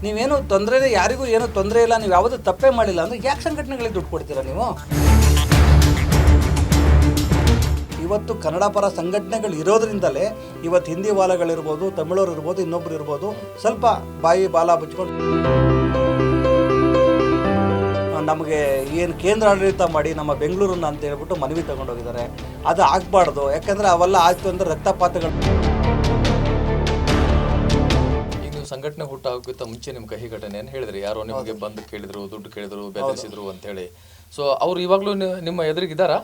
ನೀವೇನು ತೊಂದರೆ ಯಾರಿಗೂ ಏನೂ ತೊಂದರೆ ಇಲ್ಲ, ನೀವು ಯಾವುದೂ ತಪ್ಪೇ ಮಾಡಿಲ್ಲ ಅಂದರೆ ಯಾಕೆ ಸಂಘಟನೆಗಳಿಗೆ ದುಡ್ಡು ಕೊಡ್ತೀರಾ ನೀವು? ಇವತ್ತು ಕನ್ನಡ ಪರ ಸಂಘಟನೆಗಳು ಇರೋದ್ರಿಂದಲೇ ಇವತ್ತು ಹಿಂದಿ ವಾಲಗಳಿರ್ಬೋದು, ತಮಿಳವ್ರು ಇರ್ಬೋದು, ಇನ್ನೊಬ್ರು ಇರ್ಬೋದು, ಸ್ವಲ್ಪ ಬಾಯಿ ಬಾಲ ಮುಚ್ಕೊಂಡು ನಮಗೆ ಏನು ಕೇಂದ್ರ ಆಡಳಿತ ಮಾಡಿ ನಮ್ಮ ಬೆಂಗಳೂರನ್ನ ಅಂತ ಹೇಳ್ಬಿಟ್ಟು ಮನವಿ ತಗೊಂಡೋಗಿದ್ದಾರೆ. ಅದು ಆಗಬಾರ್ದು, ಯಾಕಂದರೆ ಅವೆಲ್ಲ ಆಯಿತು ಅಂದರೆ ರಕ್ತಪಾತಗಳು. ಈಗ ನೀವು ಸಂಘಟನೆ ಹುಟ್ಟಾಗೋಕ್ಕಿಂತ ಮುಂಚೆ ನಿಮ್ಮ ಕಹಿ ಘಟನೆಯನ್ನು ಹೇಳಿದ್ರಿ, ಯಾರೋ ನಿಮಗೆ ಬಂದು ಕೇಳಿದ್ರು, ದುಡ್ಡು ಕೇಳಿದ್ರು, ಬೆದರಿಸಿದ್ರು ಅಂತೇಳಿ. ಸೊ ಅವ್ರು ಇವಾಗಲೂ ನಿಮ್ಮ ಎದುರಿಗಿದ್ದಾರಾ?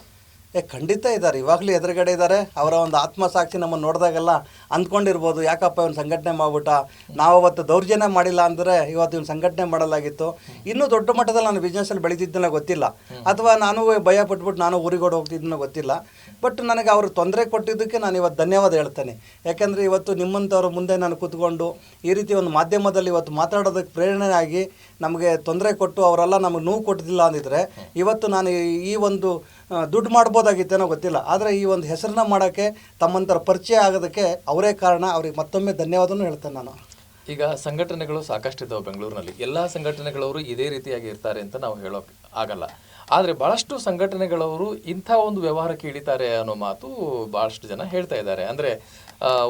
ಖಂಡಿತ ಇದ್ದಾರೆ, ಇವಾಗಲೂ ಎದುರುಗಡೆ ಇದ್ದಾರೆ. ಅವರ ಒಂದು ಆತ್ಮಸಾಕ್ಷಿ ನಮ್ಮನ್ನು ನೋಡಿದಾಗೆಲ್ಲ ಅಂದ್ಕೊಂಡಿರ್ಬೋದು, ಯಾಕಪ್ಪ ಇವನು ಸಂಘಟನೆ ಮಾಡ್ಬಿಟ್ಟ, ನಾವು ಅವತ್ತು ದೌರ್ಜನ್ಯ ಮಾಡಿಲ್ಲ ಅಂದರೆ ಇವತ್ತು ಇವನು ಸಂಘಟನೆ ಮಾಡಲಾಗಿತ್ತು, ಇನ್ನೂ ದೊಡ್ಡ ಮಟ್ಟದಲ್ಲಿ ನಾನು ಬಿಸ್ನೆಸ್ಸಲ್ಲಿ ಬೆಳೀತಿದ್ದನೋ ಗೊತ್ತಿಲ್ಲ, ಅಥವಾ ನಾನು ಭಯ ಪಟ್ಬಿಟ್ಟು ನಾನು ಊರಿಗೋಡು ಹೋಗ್ತಿದ್ದನೋ ಗೊತ್ತಿಲ್ಲ. ಬಟ್ ನನಗೆ ಅವರು ತೊಂದರೆ ಕೊಟ್ಟಿದ್ದಕ್ಕೆ ನಾನು ಇವತ್ತು ಧನ್ಯವಾದ ಹೇಳ್ತೇನೆ. ಯಾಕೆಂದರೆ ಇವತ್ತು ನಿಮ್ಮಂಥವ್ರ ಮುಂದೆ ನಾನು ಕೂತ್ಕೊಂಡು ಈ ರೀತಿ ಒಂದು ಮಾಧ್ಯಮದಲ್ಲಿ ಇವತ್ತು ಮಾತಾಡೋದಕ್ಕೆ ಪ್ರೇರಣೆ ಆಗಿ ನಮಗೆ ತೊಂದರೆ ಕೊಟ್ಟು ಅವರೆಲ್ಲ ನಮಗೆ ನೋವು ಕೊಟ್ಟಿದ್ದಿಲ್ಲ ಅಂದಿದ್ರೆ ಇವತ್ತು ನಾನು ಈ ಒಂದು ದುಡ್ಡು ಮಾಡ್ಬೋದಾಗಿತ್ತೇನೋ ಗೊತ್ತಿಲ್ಲ. ಆದರೆ ಈ ಒಂದು ಹೆಸರನ್ನ ಮಾಡೋಕ್ಕೆ, ತಮ್ಮಂಥರ ಪರಿಚಯ ಆಗೋದಕ್ಕೆ ಅವರೇ ಕಾರಣ. ಅವ್ರಿಗೆ ಮತ್ತೊಮ್ಮೆ ಧನ್ಯವಾದನೂ ಹೇಳ್ತೇನೆ ನಾನು. ಈಗ ಸಂಘಟನೆಗಳು ಸಾಕಷ್ಟು ಇದ್ದಾವೆ ಬೆಂಗಳೂರಿನಲ್ಲಿ, ಎಲ್ಲ ಸಂಘಟನೆಗಳವರು ಇದೇ ರೀತಿಯಾಗಿ ಇರ್ತಾರೆ ಅಂತ ನಾವು ಹೇಳೋಕೆ ಆಗಲ್ಲ. ಆದರೆ ಭಾಳಷ್ಟು ಸಂಘಟನೆಗಳವರು ಇಂಥ ಒಂದು ವ್ಯವಹಾರಕ್ಕೆ ಇಳಿತಾರೆ ಅನ್ನೋ ಮಾತು ಭಾಳಷ್ಟು ಜನ ಹೇಳ್ತಾ ಇದ್ದಾರೆ. ಅಂದರೆ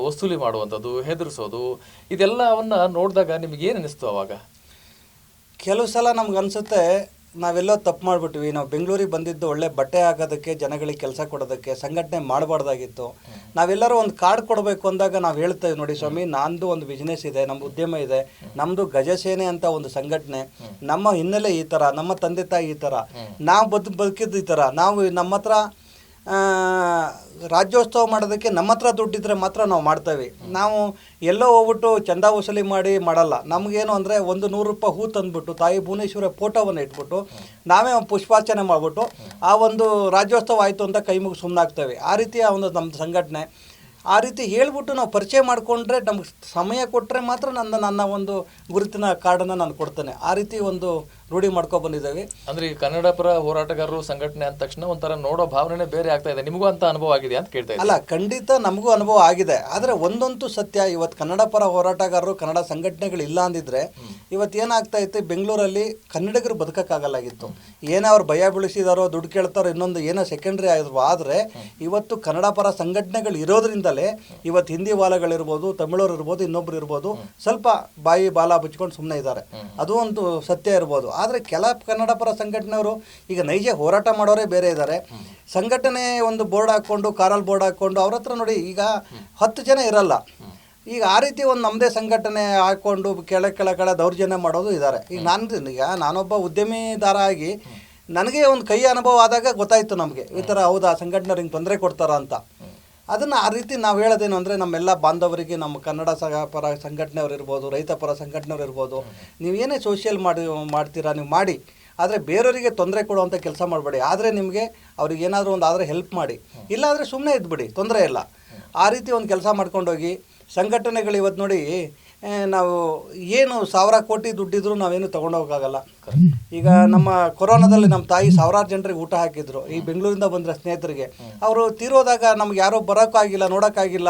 ವಸೂಲಿ ಮಾಡುವಂಥದ್ದು, ಹೆದರಿಸೋದು, ಇದೆಲ್ಲವನ್ನ ನೋಡಿದಾಗ ನಿಮಗೇನು ಅನ್ನಿಸ್ತು ಅವಾಗ? ಕೆಲವು ಸಲ ನಮ್ಗೆ ಅನಿಸುತ್ತೆ ನಾವೆಲ್ಲೋ ತಪ್ಪು ಮಾಡಿಬಿಟ್ವಿ, ನಾವು ಬೆಂಗಳೂರಿಗೆ ಬಂದಿದ್ದು ಒಳ್ಳೆ ಬಟ್ಟೆ ಹಾಕೋದಕ್ಕೆ, ಜನಗಳಿಗೆ ಕೆಲಸ ಕೊಡೋದಕ್ಕೆ, ಸಂಘಟನೆ ಮಾಡಬಾರ್ದಾಗಿತ್ತು. ನಾವೆಲ್ಲರೂ ಒಂದು ಕಾರ್ಡ್ ಕೊಡಬೇಕು ಅಂದಾಗ ನಾವು ಹೇಳ್ತೇವೆ, ನೋಡಿ ಸ್ವಾಮಿ, ನಂದು ಒಂದು ಬಿಸ್ನೆಸ್ ಇದೆ, ನಮ್ಮ ಉದ್ಯಮ ಇದೆ, ನಮ್ಮದು ಗಜಸೇನೆ ಅಂತ ಒಂದು ಸಂಘಟನೆ, ನಮ್ಮ ಹಿನ್ನೆಲೆ ಈ ಥರ, ನಮ್ಮ ತಂದೆ ತಾಯಿ ಈ ಥರ, ನಾವು ಬದುಕಿದ್ದು ಈ ಥರ, ನಾವು ನಮ್ಮ ಹತ್ರ ರಾಜ್ಯೋತ್ಸವ ಮಾಡೋದಕ್ಕೆ ನಮ್ಮ ಹತ್ರ ದುಡ್ಡಿದ್ರೆ ಮಾತ್ರ ನಾವು ಮಾಡ್ತೇವೆ. ನಾವು ಎಲ್ಲೋ ಹೋಗ್ಬಿಟ್ಟು ಚಂದ ವಸೂಲಿ ಮಾಡಿ ಮಾಡಲ್ಲ. ನಮಗೇನು ಅಂದರೆ ಒಂದು 100 ರೂಪಾಯಿ ಹೂ ತಂದುಬಿಟ್ಟು ತಾಯಿ ಭುವನೇಶ್ವರ ಫೋಟೋವನ್ನು ಇಟ್ಬಿಟ್ಟು ನಾವೇ ಪುಷ್ಪಾರ್ಚನೆ ಮಾಡಿಬಿಟ್ಟು ಆ ಒಂದು ರಾಜ್ಯೋತ್ಸವ ಆಯಿತು ಅಂತ ಕೈ ಮುಗಿ ಸುಮ್ಮನಾಗ್ತೇವೆ. ಆ ರೀತಿಯ ಒಂದು ನಮ್ಮ ಸಂಘಟನೆ. ಆ ರೀತಿ ಹೇಳ್ಬಿಟ್ಟು ನಾವು ಪರಿಚಯ ಮಾಡಿಕೊಂಡ್ರೆ, ನಮ್ಗೆ ಸಮಯ ಕೊಟ್ಟರೆ ಮಾತ್ರ ನನ್ನ ಒಂದು ಗುರುತಿನ ಕಾರ್ಡನ್ನು ನಾನು ಕೊಡ್ತೇನೆ. ಆ ರೀತಿ ಒಂದು ರೂಢಿ ಮಾಡ್ಕೊ ಬಂದಿದ್ದೇವೆ. ಅಂದ್ರೆ ಈ ಕನ್ನಡ ಪರ ಹೋರಾಟಗಾರರು ಸಂಘಟನೆ ಅಂದ ತಕ್ಷಣ ಒಂಥರ ನೋಡೋ ಭಾವನೆ ಬೇರೆ ಆಗ್ತಾ ಇದೆ. ನಿಮಗೂ ಅಂತ ಅನುಭವ ಆಗಿದೆ ಅಂತ ಕೇಳ್ತಾ ಇದ್ದೀನಿ. ಅಲ್ಲ, ಖಂಡಿತ ನಮಗೂ ಅನುಭವ ಆಗಿದೆ. ಆದರೆ ಒಂದಂತೂ ಸತ್ಯ, ಇವತ್ತು ಕನ್ನಡ ಪರ ಹೋರಾಟಗಾರರು, ಕನ್ನಡ ಸಂಘಟನೆಗಳು ಇಲ್ಲ ಅಂದಿದ್ರೆ ಇವತ್ತು ಏನಾಗ್ತಾ ಇತ್ತು, ಬೆಂಗಳೂರಲ್ಲಿ ಕನ್ನಡಿಗರು ಬದುಕೋಕ್ಕಾಗಲಾಗಿತ್ತು. ಏನೋ ಅವ್ರು ಭಯ ಬೀಳಿಸಿದಾರೋ, ದುಡ್ಡು ಕೇಳ್ತಾರೋ, ಇನ್ನೊಂದು ಏನೋ ಸೆಕೆಂಡ್ರಿ ಆಗಿದ್ರು. ಆದರೆ ಇವತ್ತು ಕನ್ನಡ ಪರ ಸಂಘಟನೆಗಳು ಇರೋದ್ರಿಂದಲೇ ಇವತ್ತು ಹಿಂದಿ ವಾಲಗಳಿರ್ಬೋದು, ತಮಿಳವ್ರು ಇರ್ಬೋದು, ಇನ್ನೊಬ್ರು ಇರ್ಬೋದು, ಸ್ವಲ್ಪ ಬಾಯಿ ಬಾಲ ಮುಚ್ಕೊಂಡು ಸುಮ್ಮನೆ ಇದ್ದಾರೆ. ಅದು ಒಂದು ಸತ್ಯ ಇರ್ಬೋದು. ಆದರೆ ಕೆಲ ಕನ್ನಡ ಪರ ಸಂಘಟನೆಯವರು ಈಗ ನೈಜ ಹೋರಾಟ ಮಾಡೋರೇ ಬೇರೆ ಇದ್ದಾರೆ. ಸಂಘಟನೆ ಒಂದು ಬೋರ್ಡ್ ಹಾಕ್ಕೊಂಡು, ಕಾರಲ್ಲಿ ಬೋರ್ಡ್ ಹಾಕ್ಕೊಂಡು ಅವ್ರ ಹತ್ರ ನೋಡಿ ಈಗ 10 ಜನ ಇರಲ್ಲ. ಈಗ ಆ ರೀತಿ ಒಂದು ನಮ್ಮದೇ ಸಂಘಟನೆ ಹಾಕ್ಕೊಂಡು ಕೆಳ ದೌರ್ಜನ್ಯ ಮಾಡೋದು ಇದ್ದಾರೆ. ಈಗ ನಾನೊಬ್ಬ ಉದ್ಯಮಿದಾರ ಆಗಿ ನನಗೆ ಒಂದು ಕೈ ಅನುಭವ ಆದಾಗ ಗೊತ್ತಾಯಿತು ನಮಗೆ, ಈ ಥರ ಹೌದಾ ಸಂಘಟನೆಯವ್ರು ಹಿಂಗೆ ತೊಂದರೆ ಕೊಡ್ತಾರ ಅಂತ. ಅದನ್ನು ಆ ರೀತಿ ನಾವು ಹೇಳೋದೇನು ಅಂದರೆ, ನಮ್ಮೆಲ್ಲ ಬಾಂಧವರಿಗೆ, ನಮ್ಮ ಕನ್ನಡ ಪರ ಸಂಘಟನೆಯವ್ರು ಇರ್ಬೋದು, ರೈತ ಪರ ಸಂಘಟನೆಯವ್ರು ಇರ್ಬೋದು, ನೀವೇನೇ ಸೋಷಿಯಲ್ ಮಾಡ್ತೀರಾ ನೀವು ಮಾಡಿ, ಆದರೆ ಬೇರೆಯವರಿಗೆ ತೊಂದರೆ ಕೊಡುವಂಥ ಕೆಲಸ ಮಾಡಬೇಡಿ. ಆದರೆ ನಿಮಗೆ ಅವ್ರಿಗೆ ಏನಾದರೂ ಒಂದು ಆದರೆ ಹೆಲ್ಪ್ ಮಾಡಿ, ಇಲ್ಲಾಂದರೆ ಸುಮ್ಮನೆ ಇದ್ಬಿಡಿ, ತೊಂದರೆ ಇಲ್ಲ. ಆ ರೀತಿ ಒಂದು ಕೆಲಸ ಮಾಡ್ಕೊಂಡೋಗಿ ಸಂಘಟನೆಗಳು ಇವತ್ತು ನೋಡಿ, ನಾವು ಏನು 1000 ಕೋಟಿ ದುಡ್ಡಿದ್ರು ನಾವೇನು ತೊಗೊಂಡೋಗೋಕ್ಕಾಗಲ್ಲ. ಈಗ ನಮ್ಮ ಕೊರೋನಾದಲ್ಲಿ ನಮ್ಮ ತಾಯಿ 1000 ಜನರಿಗೆ ಊಟ ಹಾಕಿದ್ರು, ಈ ಬೆಂಗಳೂರಿಂದ ಬಂದರೆ ಸ್ನೇಹಿತರಿಗೆ. ಅವರು ತೀರೋದಾಗ ನಮ್ಗೆ ಯಾರೋ ಬರೋಕ್ಕಾಗಿಲ್ಲ, ನೋಡೋಕ್ಕಾಗಿಲ್ಲ.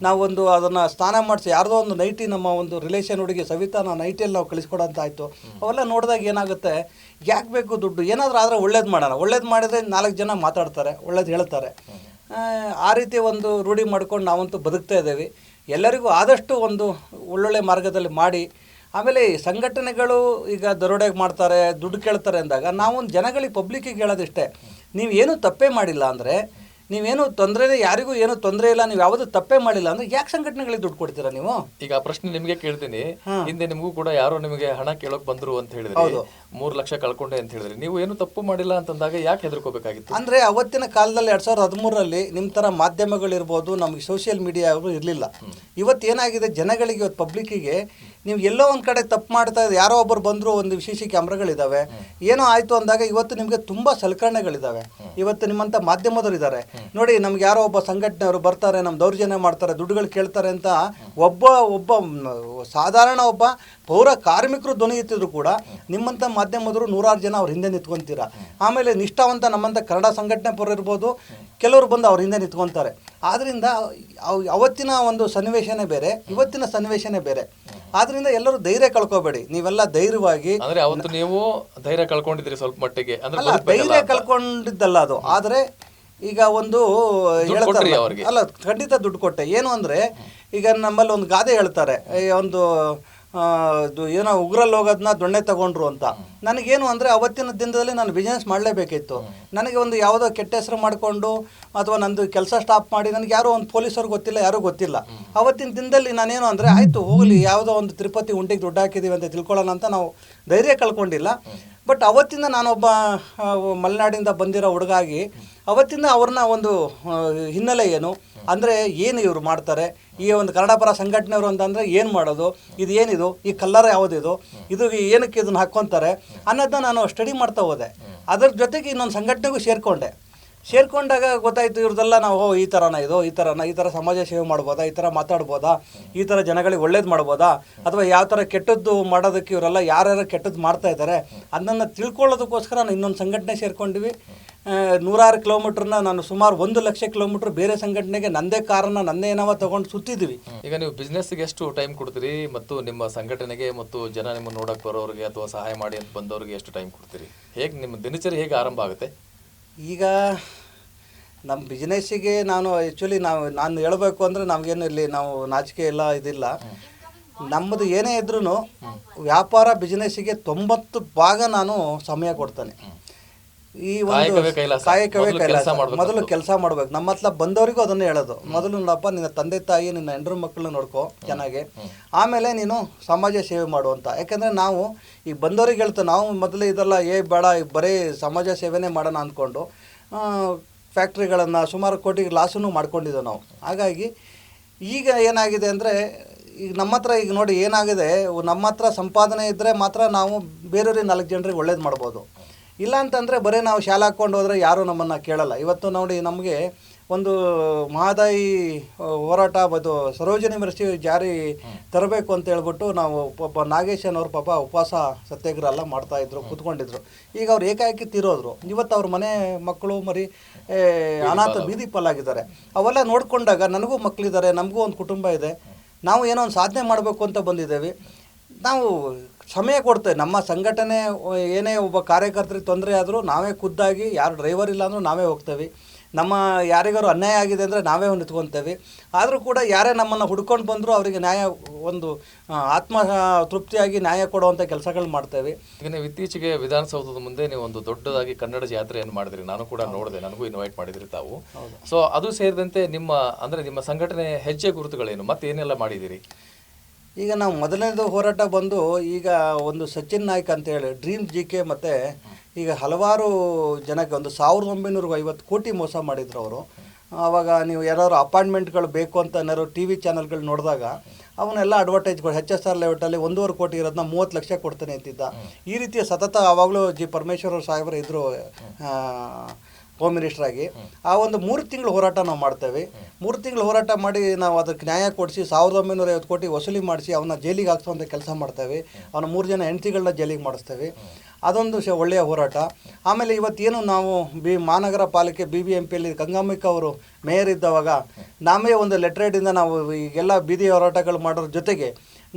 ನಾವೊಂದು ಅದನ್ನು ಸ್ನಾನ ಮಾಡಿಸಿ ಯಾರ್ದೋ ಒಂದು ನೈಟಿ, ನಮ್ಮ ಒಂದು ರಿಲೇಷನ್ ಹುಡುಗಿ ಸವಿತಾನ ನೈಟಿಯಲ್ಲಿ ನಾವು ಕಳಿಸ್ಕೊಡೋಂತ ಆಯಿತು. ಅವೆಲ್ಲ ನೋಡಿದಾಗ ಏನಾಗುತ್ತೆ, ಯಾಕೆ ಬೇಕು ದುಡ್ಡು, ಏನಾದರೂ ಆದರೆ ಒಳ್ಳೇದು ಮಾಡೋಣ. ಒಳ್ಳೇದು ಮಾಡಿದರೆ 4 ಜನ ಮಾತಾಡ್ತಾರೆ, ಒಳ್ಳೇದು ಹೇಳ್ತಾರೆ. ಆ ರೀತಿ ಒಂದು ರೂಢಿ ಮಾಡ್ಕೊಂಡು ನಾವಂತೂ ಬದುಕ್ತಾ ಇದ್ದೇವೆ. ಎಲ್ಲರಿಗೂ ಆದಷ್ಟು ಒಂದು ಒಳ್ಳೊಳ್ಳೆ ಮಾರ್ಗದಲ್ಲಿ ಮಾಡಿ. ಆಮೇಲೆ ಸಂಘಟನೆಗಳು ಈಗ ದರೋಡೆಗೆ ಮಾಡ್ತಾರೆ, ದುಡ್ಡು ಕೇಳ್ತಾರೆ ಅಂದಾಗ ನಾವೊಂದು ಜನಗಳಿಗೆ, ಪಬ್ಲಿಕ್ಕಿಗೆ ಹೇಳೋದಿಷ್ಟೇ, ನೀವು ಏನೂ ತಪ್ಪೇ ಮಾಡಿಲ್ಲ ಅಂದರೆ, ನೀವೇನು ತೊಂದರೆ, ಯಾರಿಗೂ ಏನೂ ತೊಂದರೆ ಇಲ್ಲ, ನೀವು ಯಾವುದೂ ತಪ್ಪೇ ಮಾಡಿಲ್ಲ ಅಂದರೆ ಯಾಕೆ ಸಂಘಟನೆಗಳಿಗೆ ದುಡ್ಡು ಕೊಡ್ತೀರಾ ನೀವು? ಈಗ ಆ ಪ್ರಶ್ನೆ ನಿಮಗೆ ಕೇಳ್ತೀನಿ. ಹಿಂದೆ ನಿಮಗೂ ಕೂಡ ಯಾರೋ ನಿಮಗೆ ಹಣ ಕೇಳೋಕೆ ಬಂದ್ರು ಅಂತ ಹೇಳಿದ್ರಿ, 3 ಲಕ್ಷ ಕಳ್ಕೊಂಡೆ ಅಂತ ಹೇಳಿದ್ರಿ. ನೀವು ಏನು ತಪ್ಪು ಮಾಡಿಲ್ಲ ಅಂತಂದಾಗ ಯಾಕೆ ಹೆದರ್ಕೋಬೇಕಾಗಿತ್ತು? ಅಂದರೆ ಅವತ್ತಿನ ಕಾಲದಲ್ಲಿ 2013ರಲ್ಲಿ ನಿಮ್ಮ ಥರ ಮಾಧ್ಯಮಗಳಿರ್ಬೋದು, ನಮಗೆ ಸೋಷಿಯಲ್ ಮೀಡಿಯಾ ಇರಲಿಲ್ಲ. ಇವತ್ತು ಏನಾಗಿದೆ, ಜನಗಳಿಗೆ, ಇವತ್ತು ಪಬ್ಲಿಕ್ಕಿಗೆ ನೀವು ಎಲ್ಲೋ ಒಂದು ಕಡೆ ತಪ್ಪು ಮಾಡ್ತಾ ಇದ್ದರೆ, ಯಾರೋ ಒಬ್ಬರು ಬಂದರು, ಒಂದು CC ಕ್ಯಾಮ್ರಾಗಳಿದ್ದಾವೆ, ಏನೋ ಆಯಿತು ಅಂದಾಗ ಇವತ್ತು ನಿಮಗೆ ತುಂಬ ಸಲಕರಣೆಗಳಿದ್ದಾವೆ. ಇವತ್ತು ನಿಮ್ಮಂಥ ಮಾಧ್ಯಮದವರು ಇದ್ದಾರೆ ನೋಡಿ. ನಮ್ಗೆ ಯಾರೋ ಒಬ್ಬ ಸಂಘಟನೆಯವರು ಬರ್ತಾರೆ, ನಮ್ಮ ದೌರ್ಜನ್ಯ ಮಾಡ್ತಾರೆ, ದುಡ್ಡುಗಳು ಕೇಳ್ತಾರೆ ಅಂತ ಒಬ್ಬ ಸಾಧಾರಣ ಒಬ್ಬ ಪೌರ ಕಾರ್ಮಿಕರು ಧ್ವನಿ ಎತ್ತಿದ್ರು ಕೂಡ ನಿಮ್ಮಂಥ ಮಾಧ್ಯಮದವರು 100 ಜನ ಅವ್ರ ಹಿಂದೆ ನಿಂತ್ಕೊತೀರಾ. ಆಮೇಲೆ ನಿಷ್ಠಾವಂತ ನಮ್ಮಂಥ ಕನ್ನಡ ಸಂಘಟನೆ ಪರ ಇರ್ಬೋದು, ಕೆಲವರು ಬಂದು ಅವ್ರ ಹಿಂದೆ ನಿಂತ್ಕೊತಾರೆ. ಆದ್ದರಿಂದ ಅವತ್ತಿನ ಒಂದು ಸನ್ನಿವೇಶನೇ ಬೇರೆ, ಇವತ್ತಿನ ಸನ್ನಿವೇಶನೇ ಬೇರೆ. ಆದ್ರಿಂದ ಎಲ್ಲರೂ ಧೈರ್ಯ ಕಳ್ಕೊಬೇಡಿ. ನೀವೆಲ್ಲ ಧೈರ್ಯವಾಗಿ, ಅಂದ್ರೆ ಅವತ್ತು ನೀವು ಧೈರ್ಯ ಕಳ್ಕೊಂಡಿದ್ರಿ ಸ್ವಲ್ಪ ಮಟ್ಟಿಗೆ, ಅಲ್ಲ ಧೈರ್ಯ ಕಳ್ಕೊಂಡಿದ್ದಲ್ಲ ಅದು. ಆದರೆ ಈಗ ಒಂದು ಹೇಳ್ತಾರೆ, ಅಲ್ಲ ಖಂಡಿತ ದುಡ್ಡು ಕೊಟ್ಟೆ. ಏನು ಅಂದರೆ ಈಗ ನಮ್ಮಲ್ಲಿ ಒಂದು ಗಾದೆ ಹೇಳ್ತಾರೆ, ಒಂದು ಏನೋ ಉಗ್ರಲ್ಲಿ ಹೋಗೋದನ್ನ ದೊಣ್ಣೆ ತಗೊಂಡ್ರು ಅಂತ. ನನಗೇನು ಅಂದರೆ ಅವತ್ತಿನ ದಿನದಲ್ಲಿ ನಾನು ಬಿಸ್ನೆಸ್ ಮಾಡಲೇಬೇಕಿತ್ತು. ನನಗೆ ಒಂದು ಯಾವುದೋ ಕೆಟ್ಟ ಹೆಸರು ಮಾಡಿಕೊಂಡು ಅಥವಾ ನಂದು ಕೆಲಸ ಸ್ಟಾಪ್ ಮಾಡಿ ನನಗೆ ಯಾರೋ ಒಂದು ಪೊಲೀಸರು ಗೊತ್ತಿಲ್ಲ, ಯಾರೂ ಗೊತ್ತಿಲ್ಲ. ಅವತ್ತಿನ ದಿನದಲ್ಲಿ ನಾನೇನು ಅಂದರೆ ಆಯಿತು ಹೋಗಲಿ, ಯಾವುದೋ ಒಂದು ತಿರುಪತಿ ಉಂಟಿಗೆ ದುಡ್ಡು ಹಾಕಿದ್ದೀವಿ ಅಂತ ತಿಳ್ಕೊಳ್ಳೋಣ ಅಂತ ನಾವು ಧೈರ್ಯ ಕಳ್ಕೊಂಡಿಲ್ಲ. ಬಟ್ ಅವತ್ತಿಂದ ನಾನೊಬ್ಬ ಮಲೆನಾಡಿಂದ ಬಂದಿರೋ ಹುಡುಗಾಗಿ ಅವತ್ತಿಂದ ಅವ್ರನ್ನ ಒಂದು ಹಿನ್ನೆಲೆ ಏನು ಅಂದರೆ ಏನು ಇವರು ಮಾಡ್ತಾರೆ, ಈ ಒಂದು ಕನ್ನಡ ಪರ ಸಂಘಟನೆಯವರು ಅಂತಂದರೆ ಏನು ಮಾಡೋದು, ಇದು ಏನಿದು, ಈ ಕಲ್ಲರ್ ಯಾವುದಿದು, ಇದು ಏನಕ್ಕೆ ಇದನ್ನು ಹಾಕ್ಕೊತಾರೆ ಅನ್ನೋದನ್ನ ನಾನು ಸ್ಟಡಿ ಮಾಡ್ತಾ ಹೋದೆ. ಅದ್ರ ಜೊತೆಗೆ ಇನ್ನೊಂದು ಸಂಘಟನೆಗೂ ಸೇರ್ಕೊಂಡಾಗ ಗೊತ್ತಾಯಿತು ಇವ್ರದ್ದೆಲ್ಲ ನಾವು ಈ ಥರನ ಇದು, ಈ ಥರ ಸಮಾಜ ಸೇವೆ ಮಾಡ್ಬೋದಾ, ಈ ಥರ ಮಾತಾಡ್ಬೋದಾ, ಈ ಥರ ಜನಗಳಿಗೆ ಒಳ್ಳೇದು ಮಾಡ್ಬೋದಾ, ಅಥವಾ ಯಾವ ಥರ ಕೆಟ್ಟದ್ದು ಮಾಡೋದಕ್ಕೆ ಇವರೆಲ್ಲ ಯಾರ್ಯಾರು ಕೆಟ್ಟದ್ದು ಮಾಡ್ತಾ ಇದ್ದಾರೆ ಅದನ್ನು ತಿಳ್ಕೊಳ್ಳೋದಕ್ಕೋಸ್ಕರ ನಾನು ಇನ್ನೊಂದು ಸಂಘಟನೆ ಸೇರ್ಕೊಂಡಿವಿ. 106 ಕಿಲೋಮೀಟ್ರನ್ನ ನಾನು ಸುಮಾರು 1,00,000 ಕಿಲೋಮೀಟ್ರ್ ಬೇರೆ ಸಂಘಟನೆಗೆ ನಂದೇ ಕಾರನ್ನ ನಂದೇ ಏನವ ತೊಗೊಂಡು ಸುತ್ತಿದ್ವಿ. ಈಗ ನೀವು ಬಿಸ್ನೆಸ್ಗೆ ಎಷ್ಟು ಟೈಮ್ ಕೊಡ್ತೀರಿ ಮತ್ತು ನಿಮ್ಮ ಸಂಘಟನೆಗೆ ಮತ್ತು ಜನ ನಿಮ್ಮ ನೋಡಕ್ಕೆ ಬರೋರಿಗೆ ಅಥವಾ ಸಹಾಯ ಮಾಡಿ ಅಂತ ಬಂದವರಿಗೆ ಎಷ್ಟು ಟೈಮ್ ಕೊಡ್ತೀರಿ? ಹೇಗೆ ನಿಮ್ಮ ದಿನಚರಿ ಹೇಗೆ ಆರಂಭ ಆಗುತ್ತೆ? ಈಗ ನಮ್ಮ ಬಿಸ್ನೆಸ್ಸಿಗೆ ನಾನು ಆ್ಯಕ್ಚುಲಿ ನಾನು ಹೇಳಬೇಕು ಅಂದರೆ ನಮಗೇನು ಇಲ್ಲಿ ನಾವು ನಾಚಿಕೆ ಇಲ್ಲ, ಇದಿಲ್ಲ. ನಮ್ಮದು ಏನೇ ಇದ್ರೂ ವ್ಯಾಪಾರ ಬಿಸ್ನೆಸ್ಸಿಗೆ 90 ಭಾಗ ನಾನು ಸಮಯ ಕೊಡ್ತೇನೆ. ಈ ಒಂದು ಕಾಯಕವೇ ಕೈಲಾಸ, ಮೊದಲು ಕೆಲಸ ಮಾಡ್ಬೇಕು. ನಮ್ಮ ಹತ್ರ ಬಂದವರಿಗೂ ಅದನ್ನೇ ಹೇಳೋದು, ಮೊದಲು ನೋಡಪ್ಪ ನಿನ್ನ ತಂದೆ ತಾಯಿ ನಿನ್ನ ಹೆಂಡ್ರು ಮಕ್ಕಳನ್ನ ನೋಡ್ಕೊ ಚೆನ್ನಾಗಿ, ಆಮೇಲೆ ನೀನು ಸಮಾಜ ಸೇವೆ ಮಾಡುವಂತ. ಯಾಕೆಂದರೆ ನಾವು ಈಗ ಬಂದವ್ರಿಗೆ ಹೇಳ್ತೇವೆ, ನಾವು ಮೊದಲು ಇದೆಲ್ಲ ಬೇಡ ಬರೀ ಸಮಾಜ ಸೇವೆನೇ ಮಾಡೋಣ ಅಂದ್ಕೊಂಡು ಫ್ಯಾಕ್ಟ್ರಿಗಳನ್ನು ಸುಮಾರು ಕೋಟಿ ಲಾಸನ್ನು ಮಾಡ್ಕೊಂಡಿದ್ದೆವು ನಾವು. ಹಾಗಾಗಿ ಈಗ ಏನಾಗಿದೆ ಅಂದರೆ ಈಗ ನಮ್ಮ ಹತ್ರ ಈಗ ನೋಡಿ ಏನಾಗಿದೆ, ನಮ್ಮ ಹತ್ರ ಸಂಪಾದನೆ ಇದ್ದರೆ ಮಾತ್ರ ನಾವು ಬೇರೆಯವ್ರಿಗೆ 4 ಜನರಿಗೆ ಒಳ್ಳೇದು ಮಾಡ್ಬೋದು. ಇಲ್ಲ ಅಂತಂದರೆ ಬರೀ ನಾವು ಶಾಲೆ ಹಾಕ್ಕೊಂಡು ಹೋದರೆ ಯಾರೂ ನಮ್ಮನ್ನು ಕೇಳಲ್ಲ. ಇವತ್ತು ನೋಡಿ ನಮಗೆ ಒಂದು ಮಹದಾಯಿ ಹೋರಾಟ ಅದು ಸರೋಜಿನಿ ಮಿರ್ಚಿ ಜಾರಿ ತರಬೇಕು ಅಂತ ಹೇಳ್ಬಿಟ್ಟು ನಾವು ಪಾಪ ನಾಗೇಶನವ್ರು ಪಾಪ ಉಪವಾಸ ಸತ್ಯಾಗ್ರಹ ಎಲ್ಲ ಮಾಡ್ತಾಯಿದ್ರು, ಕೂತ್ಕೊಂಡಿದ್ರು. ಈಗ ಅವ್ರು ಏಕಾಏಕಿ ತೀರೋದ್ರು. ಇವತ್ತು ಅವ್ರ ಮನೆ ಮಕ್ಕಳು ಮರಿ ಅನಾಥ ಬೀದಿ ಪಾಲಾಗಿದ್ದಾರೆ. ಅವೆಲ್ಲ ನೋಡಿಕೊಂಡಾಗ ನನಗೂ ಮಕ್ಕಳಿದ್ದಾರೆ, ನಮಗೂ ಒಂದು ಕುಟುಂಬ ಇದೆ, ನಾವು ಏನೋ ಒಂದು ಸಾಧನೆ ಮಾಡಬೇಕು ಅಂತ ಬಂದಿದ್ದೇವೆ. ನಾವು ಸಮಯ ಕೊಡ್ತೇವೆ. ನಮ್ಮ ಸಂಘಟನೆ ಏನೇ ಒಬ್ಬ ಕಾರ್ಯಕರ್ತರಿಗೆ ತೊಂದರೆ ಆದರೂ ನಾವೇ ಖುದ್ದಾಗಿ, ಯಾರು ಡ್ರೈವರ್ ಇಲ್ಲ ಅಂದರೂ ನಾವೇ ಹೋಗ್ತೇವೆ. ನಮ್ಮ ಯಾರಿಗಾರು ಅನ್ಯಾಯ ಆಗಿದೆ ಅಂದರೆ ನಾವೇ ನಿಂತ್ಕೊತೇವೆ. ಆದರೂ ಕೂಡ ಯಾರೇ ನಮ್ಮನ್ನು ಹುಡ್ಕೊಂಡು ಬಂದರೂ ಅವರಿಗೆ ನ್ಯಾಯ ಒಂದು ಆತ್ಮ ತೃಪ್ತಿಯಾಗಿ ನ್ಯಾಯ ಕೊಡುವಂಥ ಕೆಲಸಗಳು ಮಾಡ್ತೇವೆ. ಈಗ ನೀವು ಇತ್ತೀಚೆಗೆ ವಿಧಾನಸೌಧದ ಮುಂದೆ ನೀವು ಒಂದು ದೊಡ್ಡದಾಗಿ ಕನ್ನಡ ಜಾತ್ರೆಯನ್ನು ಮಾಡಿದ್ರಿ, ನಾನು ಕೂಡ ನೋಡಿದೆ, ನನಗೂ ಇನ್ವೈಟ್ ಮಾಡಿದ್ರಿ ತಾವು. ಸೊ ಅದು ಸೇರಿದಂತೆ ನಿಮ್ಮ ಸಂಘಟನೆ ಹೆಜ್ಜೆ ಗುರುತುಗಳೇನು, ಮತ್ತೆ ಏನೆಲ್ಲ ಮಾಡಿದ್ದೀರಿ? ಈಗ ನಾವು ಮೊದಲನೇದು ಹೋರಾಟ ಬಂದು ಈಗ ಒಂದು ಸಚಿನ್ ನಾಯ್ಕ್ ಅಂತೇಳಿ ಡ್ರೀಮ್ GK ಮತ್ತು ಈಗ ಹಲವಾರು ಜನಕ್ಕೆ ಒಂದು 1950 ಕೋಟಿ ಮೋಸ ಮಾಡಿದ್ರು ಅವರು. ಆವಾಗ ನೀವು ಯಾರು ಅಪಾಯಿಂಟ್ಮೆಂಟ್ಗಳು ಬೇಕು ಅಂತ ಏನಾದ್ರು TV ಚಾನಲ್ಗಳು ನೋಡಿದಾಗ ಅವನ್ನೆಲ್ಲ ಅಡ್ವರ್ಟೈಸ್ಗಳು HSR ಲೆವೆಟಲ್ಲಿ 1.5 ಕೋಟಿ ಇರೋದನ್ನ 30 ಲಕ್ಷ ಕೊಡ್ತೇನೆ ಅಂತಿದ್ದ. ಈ ರೀತಿಯ ಸತತ ಆವಾಗಲೂ ಪರಮೇಶ್ವರ್ ಸಾಹೇಬರು ಇದ್ದರು ಹೋಮ್ ಮಿನಿಸ್ಟರ್ ಆಗಿ. ಆ ಒಂದು 3 ತಿಂಗಳು ಹೋರಾಟ ನಾವು ಮಾಡ್ತೇವೆ. 3 ತಿಂಗಳು ಹೋರಾಟ ಮಾಡಿ ನಾವು ಅದಕ್ಕೆ ನ್ಯಾಯ ಕೊಡಿಸಿ 1950 ಕೋಟಿ ವಸೂಲಿ ಮಾಡಿಸಿ ಅವನ್ನ ಜೈಲಿಗೆ ಹಾಕ್ಸೋಂಥ ಕೆಲಸ ಮಾಡ್ತೇವೆ. ಅವನ 3 ಜನ ಹೆಂಡತಿಗಳನ್ನ ಜೈಲಿಗೆ ಮಾಡಿಸ್ತೇವೆ. ಅದೊಂದು ಒಳ್ಳೆಯ ಹೋರಾಟ. ಆಮೇಲೆ ಇವತ್ತೇನು ನಾವು ಮಹಾನಗರ ಪಾಲಿಕೆ BBMPಯಲ್ಲಿ ಗಂಗಾಂಬಿಕಾ ಅವರು ಮೇಯರ್ ಇದ್ದವಾಗ ನಾವೇ ಒಂದು ಲೆಟ್ರೇಡಿಂದ ನಾವು ಈಗೆಲ್ಲ ಬೀದಿ ಹೋರಾಟಗಳು ಮಾಡೋದ್ರ ಜೊತೆಗೆ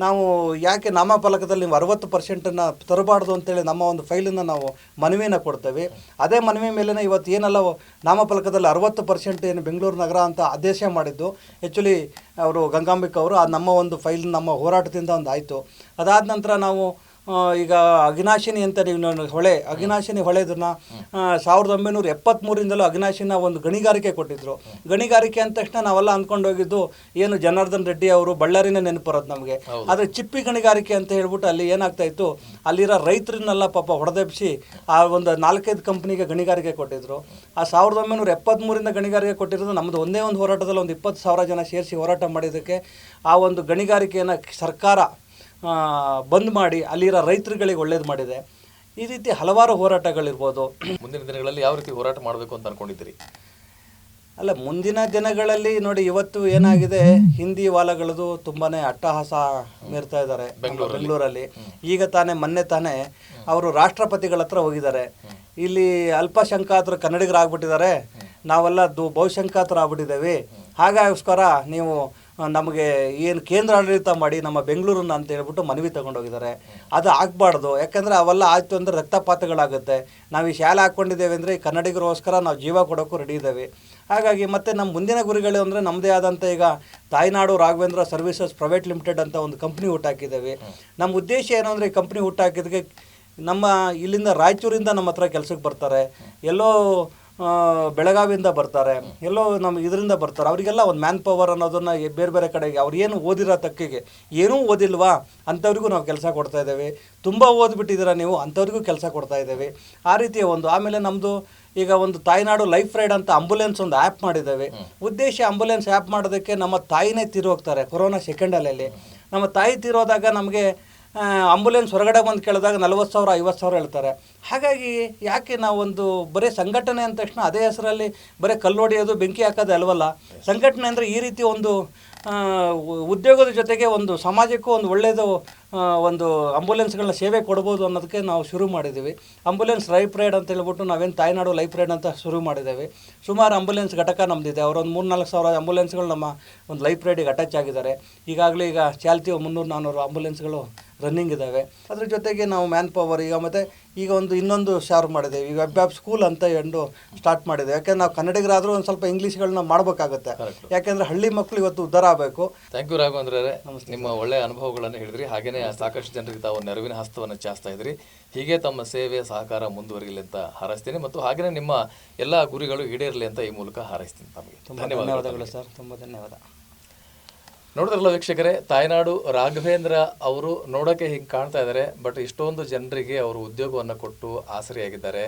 ನಾವು ಯಾಕೆ ನಾಮಫಲಕದಲ್ಲಿ ನೀವು 60% ತರಬಾರ್ದು ಅಂತೇಳಿ ನಮ್ಮ ಒಂದು ಫೈಲನ್ನು ನಾವು ಮನವಿಯನ್ನು ಕೊಡ್ತೇವೆ. ಅದೇ ಮನವಿ ಮೇಲೇ ಇವತ್ತು ಏನೆಲ್ಲ ನಾಮಫಲಕದಲ್ಲಿ 60% ಏನು ಬೆಂಗಳೂರು ನಗರ ಅಂತ ಆದೇಶ ಮಾಡಿದ್ದು ಆ್ಯಕ್ಚುಲಿ ಅವರು ಗಂಗಾಂಬಿಕಾ ಅವರು ನಮ್ಮ ಒಂದು ಫೈಲ್ ನಮ್ಮ ಹೋರಾಟದಿಂದ ಒಂದು ಆಯಿತು. ಅದಾದ ನಂತರ ನಾವು ಈಗ ಅಘನಾಶಿನಿ ಅಂತ ನೀವು ಅಘನಾಶಿನಿ ಹೊಳೆದನ್ನ 1973ರಿಂದಲೂ ಅಘನಾಶಿನ ಒಂದು ಗಣಿಗಾರಿಕೆ ಕೊಟ್ಟಿದ್ರು. ಗಣಿಗಾರಿಕೆ ಅಂದ ತಕ್ಷಣ ನಾವೆಲ್ಲ ಅಂದ್ಕೊಂಡು ಹೋಗಿದ್ದು ಏನು ಜನಾರ್ದನ್ ರೆಡ್ಡಿ ಅವರು ಬಳ್ಳಾರಿನೇ ನೆನಪರೋದು ನಮಗೆ. ಆದರೆ ಚಿಪ್ಪಿ ಗಣಿಗಾರಿಕೆ ಅಂತ ಹೇಳ್ಬಿಟ್ಟು ಅಲ್ಲಿ ಏನಾಗ್ತಾ ಇತ್ತು, ಅಲ್ಲಿರೋ ರೈತರನ್ನೆಲ್ಲ ಪಾಪ ಹೊಡೆದೆಬ್ಸಿ ಆ ಒಂದು 4-5 ಕಂಪ್ನಿಗೆ ಗಣಿಗಾರಿಕೆ ಕೊಟ್ಟಿದ್ರು. ಆ 1973ರಿಂದ ಗಣಿಗಾರಿಕೆ ಕೊಟ್ಟಿರೋದು ನಮ್ಮದು ಒಂದೇ ಒಂದು ಹೋರಾಟದಲ್ಲಿ ಒಂದು 20,000 ಜನ ಸೇರಿಸಿ ಹೋರಾಟ ಮಾಡಿದ್ದಕ್ಕೆ ಆ ಒಂದು ಗಣಿಗಾರಿಕೆಯನ್ನು ಸರ್ಕಾರ ಬಂದ್ ಮಾಡಿ ಅಲ್ಲಿರೋ ರೈತರುಗಳಿಗೆ ಒಳ್ಳೇದು ಮಾಡಿದೆ. ಈ ರೀತಿ ಹಲವಾರು ಹೋರಾಟಗಳಿರ್ಬೋದು. ಮುಂದಿನ ದಿನಗಳಲ್ಲಿ ಯಾವ ರೀತಿ ಹೋರಾಟ ಮಾಡಬೇಕು ಅಂತ ಅನ್ಕೊಂಡಿದ್ದೀರಿ? ಅಲ್ಲ, ಮುಂದಿನ ದಿನಗಳಲ್ಲಿ ನೋಡಿ ಇವತ್ತು ಏನಾಗಿದೆ, ಹಿಂದಿ ವಾಲಗಳದು ತುಂಬಾ ಅಟ್ಟಹಾಸ ಮೀರ್ತಾ ಇದ್ದಾರೆ ಬೆಂಗಳೂರಲ್ಲಿ. ಈಗ ಮೊನ್ನೆ ತಾನೇ ಅವರು ರಾಷ್ಟ್ರಪತಿಗಳ ಹತ್ರ ಹೋಗಿದ್ದಾರೆ. ಇಲ್ಲಿ ಅಲ್ಪಸಂಖ್ಯಾತರು ಕನ್ನಡಿಗರಾಗ್ಬಿಟ್ಟಿದ್ದಾರೆ, ನಾವೆಲ್ಲ ಬಹುಸಂಖ್ಯಾತರು ಆಗ್ಬಿಟ್ಟಿದ್ದೇವೆ ಹಾಗೋಸ್ಕರ ನೀವು ನಮಗೆ ಏನು ಕೇಂದ್ರ ಆಡಳಿತ ಮಾಡಿ ನಮ್ಮ ಬೆಂಗಳೂರನ್ನ ಅಂತ ಹೇಳ್ಬಿಟ್ಟು ಮನವಿ ತೊಗೊಂಡೋಗಿದ್ದಾರೆ. ಅದು ಆಗಬಾರ್ದು, ಯಾಕಂದರೆ ಅವೆಲ್ಲ ಆಯಿತು ಅಂದರೆ ರಕ್ತಪಾತಗಳಾಗುತ್ತೆ. ನಾವು ಈ ಶಾಲೆ ಹಾಕ್ಕೊಂಡಿದ್ದೇವೆ ಅಂದರೆ ಈ ಕನ್ನಡಿಗರಿಗೋಸ್ಕರ ನಾವು ಜೀವ ಕೊಡೋಕ್ಕೂ ರೆಡಿ ಇದ್ದೇವೆ. ಹಾಗಾಗಿ ಮತ್ತು ನಮ್ಮ ಮುಂದಿನ ಗುರಿಗಳು ಅಂದರೆ ನಮ್ಮದೇ ಆದಂಥ ಈಗ ತಾಯ್ನಾಡು ರಾಘವೇಂದ್ರ ಸರ್ವಿಸಸ್ ಪ್ರೈವೇಟ್ ಲಿಮಿಟೆಡ್ ಅಂತ ಒಂದು ಕಂಪ್ನಿ ಹುಟ್ಟಾಕಿದ್ದೇವೆ. ನಮ್ಮ ಉದ್ದೇಶ ಏನು ಅಂದರೆ ಈ ಕಂಪ್ನಿ ಹುಟ್ಟಾಕಿದ್ದಕ್ಕೆ ನಮ್ಮ ಇಲ್ಲಿಂದ ರಾಯಚೂರಿಂದ ನಮ್ಮ ಹತ್ರ ಕೆಲಸಕ್ಕೆ ಬರ್ತಾರೆ, ಎಲ್ಲೋ ಬೆಳಗಾವಿಯಿಂದ ಬರ್ತಾರೆ, ಎಲ್ಲೋ ನಮ್ಮ ಇದರಿಂದ ಬರ್ತಾರೆ. ಅವರಿಗೆಲ್ಲ ಒಂದು ಮ್ಯಾನ್ ಪವರ್ ಅನ್ನೋದನ್ನು ಬೇರೆ ಬೇರೆ ಕಡೆಗೆ ಅವ್ರು ಏನು ಓದಿರೋ ತಕ್ಕಿಗೆ ಏನೂ ಓದಿಲ್ವಾ ಅಂಥವ್ರಿಗೂ ನಾವು ಕೆಲಸ ಕೊಡ್ತಾ ಇದ್ದೇವೆ. ತುಂಬ ಓದ್ಬಿಟ್ಟಿದ್ದೀರಾ ನೀವು ಅಂಥವ್ರಿಗೂ ಕೆಲಸ ಕೊಡ್ತಾ ಇದ್ದೇವೆ. ಆ ರೀತಿಯ ಒಂದು ಆಮೇಲೆ ನಮ್ಮದು ಈಗ ಒಂದು ತಾಯ್ನಾಡು ಲೈಫ್ ರೈಡ್ ಅಂತ ಆಂಬುಲೆನ್ಸ್ ಒಂದು ಆ್ಯಪ್ ಮಾಡಿದ್ದೇವೆ. ಉದ್ದೇಶ ಆಂಬುಲೆನ್ಸ್ ಆ್ಯಪ್ ಮಾಡೋದಕ್ಕೆ ನಮ್ಮ ತಾಯಿನೇ ತೀರೋಗ್ತಾರೆ ಕೊರೋನಾ ಸೆಕೆಂಡ್ ಅಲೆಯಲ್ಲಿ. ನಮ್ಮ ತಾಯಿ ತೀರೋದಾಗ ನಮಗೆ ಆಂಬುಲೆನ್ಸ್ ಹೊರಗಡೆ ಬಂದು ಕೇಳಿದಾಗ 40,000 50,000 ಹೇಳ್ತಾರೆ. ಹಾಗಾಗಿ ಯಾಕೆ ನಾವೊಂದು ಬರೀ ಸಂಘಟನೆ ಅಂದ ತಕ್ಷಣ ಅದೇ ಹೆಸರಲ್ಲಿ ಬರೀ ಕಲ್ಲು ಹೊಡೆಯೋದು ಬೆಂಕಿ ಹಾಕೋದು ಅಲ್ವಲ್ಲ. ಸಂಘಟನೆ ಅಂದರೆ ಈ ರೀತಿ ಒಂದು ಉದ್ಯೋಗದ ಜೊತೆಗೆ ಒಂದು ಸಮಾಜಕ್ಕೂ ಒಂದು ಒಳ್ಳೆಯದು ಒಂದು ಆಂಬುಲೆನ್ಸ್ಗಳನ್ನ ಸೇವೆ ಕೊಡ್ಬೋದು ಅನ್ನೋದಕ್ಕೆ ನಾವು ಶುರು ಮಾಡಿದ್ದೀವಿ. ಆಂಬುಲೆನ್ಸ್ ಲೈಫ್ ರೈಡ್ ಅಂತ ಹೇಳ್ಬಿಟ್ಟು ನಾವೇನು ತಾಯ್ನಾಡು ಲೈಫ್ ರೈಡ್ ಅಂತ ಶುರು ಮಾಡಿದ್ದೇವೆ. ಸುಮಾರು ಆಂಬುಲೆನ್ಸ್ ಘಟಕ ನಮ್ಮದಿದೆ. ಅವರೊಂದು 3-4 ಸಾವಿರ ಆಂಬುಲೆನ್ಸ್ಗಳು ನಮ್ಮ ಒಂದು ಲೈಫ್ ರೈಡಿಗೆ ಅಟ್ಯಾಚ್ ಆಗಿದ್ದಾರೆ. ಈಗಾಗಲೇ ಈಗ ಚಾಲ್ತಿಯು 300-400 ಆಂಬುಲೆನ್ಸ್ಗಳು ರನ್ನಿಂಗ್ ಇದ್ದಾವೆ. ಅದ್ರ ಜೊತೆಗೆ ನಾವು ಮ್ಯಾನ್ ಪವರ್ ಈಗ ಇನ್ನೊಂದು ಶಾರು ಮಾಡಿದ್ದೇವೆ. ಈಗ ವೆಬ್ ಆ್ಯಪ್ ಸ್ಕೂಲ್ ಅಂತ ಎಂದು ಸ್ಟಾರ್ಟ್ ಮಾಡಿದ್ದೇವೆ. ಯಾಕೆಂದ್ರೆ ನಾವು ಕನ್ನಡಿಗರಾದರೂ ಒಂದು ಸ್ವಲ್ಪ ಇಂಗ್ಲೀಷ್ಗಳನ್ನ ಮಾಡಬೇಕಾಗುತ್ತೆ. ಯಾಕೆಂದರೆ ಹಳ್ಳಿ ಮಕ್ಕಳು ಇವತ್ತು ಉದ್ಧಾರ ಆಗಬೇಕು. ಥ್ಯಾಂಕ್ ಯು ರಾಘವೇಂದ್ರ ಅವರೇ, ನಿಮ್ಮ ಒಳ್ಳೆಯ ಅನುಭವಗಳನ್ನು ಹೇಳಿದ್ರಿ. ಹಾಗೆಯೇ ಸಾಕಷ್ಟು ಜನರಿಗೆ ತಾವು ನೆರವಿನ ಹಸ್ತವನ್ನು ಚಾಚ್ತಾ ಇದ್ರಿ. ಹೀಗೆ ತಮ್ಮ ಸೇವೆ ಸಹಕಾರ ಮುಂದುವರಿಯಲಿ ಅಂತ ಹಾರೈಸ್ತೀನಿ ಮತ್ತು ಹಾಗೆಯೇ ನಿಮ್ಮ ಎಲ್ಲ ಗುರಿಗಳು ಈಡೇರಲಿ ಅಂತ ಈ ಮೂಲಕ ಹಾರೈಸ್ತೀನಿ. ತಮಗೆ ಧನ್ಯವಾದಗಳು ಸರ್, ತುಂಬ ಧನ್ಯವಾದ. ನೋಡಿದ್ರಲ್ಲ ವೀಕ್ಷಕರೇ, ತಾಯ್ನಾಡು ರಾಘವೇಂದ್ರ ಅವರು ನೋಡೋಕ್ಕೆ ಹಿಂಗೆ ಕಾಣ್ತಾ ಇದ್ದಾರೆ, ಬಟ್ ಇಷ್ಟೊಂದು ಜನರಿಗೆ ಅವರು ಉದ್ಯೋಗವನ್ನು ಕೊಟ್ಟು ಆಸರೆಯಾಗಿದ್ದಾರೆ.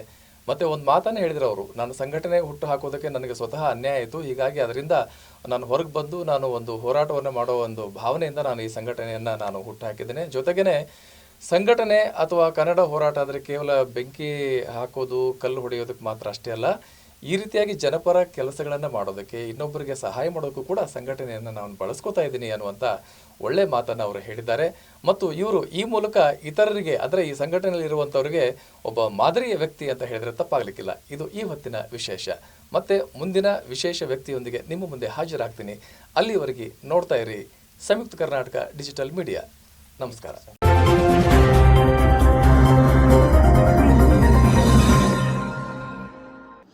ಮತ್ತು ಒಂದು ಮಾತನ್ನೇ ಹೇಳಿದ್ರು ಅವರು, ನಾನು ಸಂಘಟನೆ ಹುಟ್ಟು ಹಾಕೋದಕ್ಕೆ ನನಗೆ ಸ್ವತಃ ಅನ್ಯಾಯ ಆಯಿತು, ಹೀಗಾಗಿ ಅದರಿಂದ ನಾನು ಹೊರಗೆ ಬಂದು ನಾನು ಒಂದು ಹೋರಾಟವನ್ನು ಮಾಡೋ ಒಂದು ಭಾವನೆಯಿಂದ ನಾನು ಈ ಸಂಘಟನೆಯನ್ನು ನಾನು ಹುಟ್ಟು ಹಾಕಿದ್ದೇನೆ. ಜೊತೆಗೇ ಸಂಘಟನೆ ಅಥವಾ ಕನ್ನಡ ಹೋರಾಟ ಅಂದರೆ ಕೇವಲ ಬೆಂಕಿ ಹಾಕೋದು ಕಲ್ಲು ಹೊಡೆಯೋದಕ್ಕೆ ಮಾತ್ರ ಅಷ್ಟೇ ಅಲ್ಲ, ಈ ರೀತಿಯಾಗಿ ಜನಪರ ಕೆಲಸಗಳನ್ನು ಮಾಡೋದಕ್ಕೆ ಇನ್ನೊಬ್ಬರಿಗೆ ಸಹಾಯ ಮಾಡೋಕ್ಕೂ ಕೂಡ ಸಂಘಟನೆಯನ್ನು ನಾನು ಬಳಸ್ಕೊತಾ ಇದ್ದೀನಿ ಅನ್ನುವಂಥ ಒಳ್ಳೆ ಮಾತನ್ನು ಅವರು ಹೇಳಿದ್ದಾರೆ. ಮತ್ತು ಇವರು ಈ ಮೂಲಕ ಇತರರಿಗೆ ಅಂದರೆ ಈ ಸಂಘಟನೆಯಲ್ಲಿ ಇರುವಂಥವ್ರಿಗೆ ಒಬ್ಬ ಮಾದರಿಯ ವ್ಯಕ್ತಿ ಅಂತ ಹೇಳಿದರೆ ತಪ್ಪಾಗಲಿಕ್ಕಿಲ್ಲ. ಇದು ಈ ಹೊತ್ತಿನ ವಿಶೇಷ. ಮತ್ತೆ ಮುಂದಿನ ವಿಶೇಷ ವ್ಯಕ್ತಿಯೊಂದಿಗೆ ನಿಮ್ಮ ಮುಂದೆ ಹಾಜರಾಗ್ತೀನಿ. ಅಲ್ಲಿವರೆಗೆ ನೋಡ್ತಾ ಇರಿ ಸಂಯುಕ್ತ ಕರ್ನಾಟಕ ಡಿಜಿಟಲ್ ಮೀಡಿಯಾ. ನಮಸ್ಕಾರ.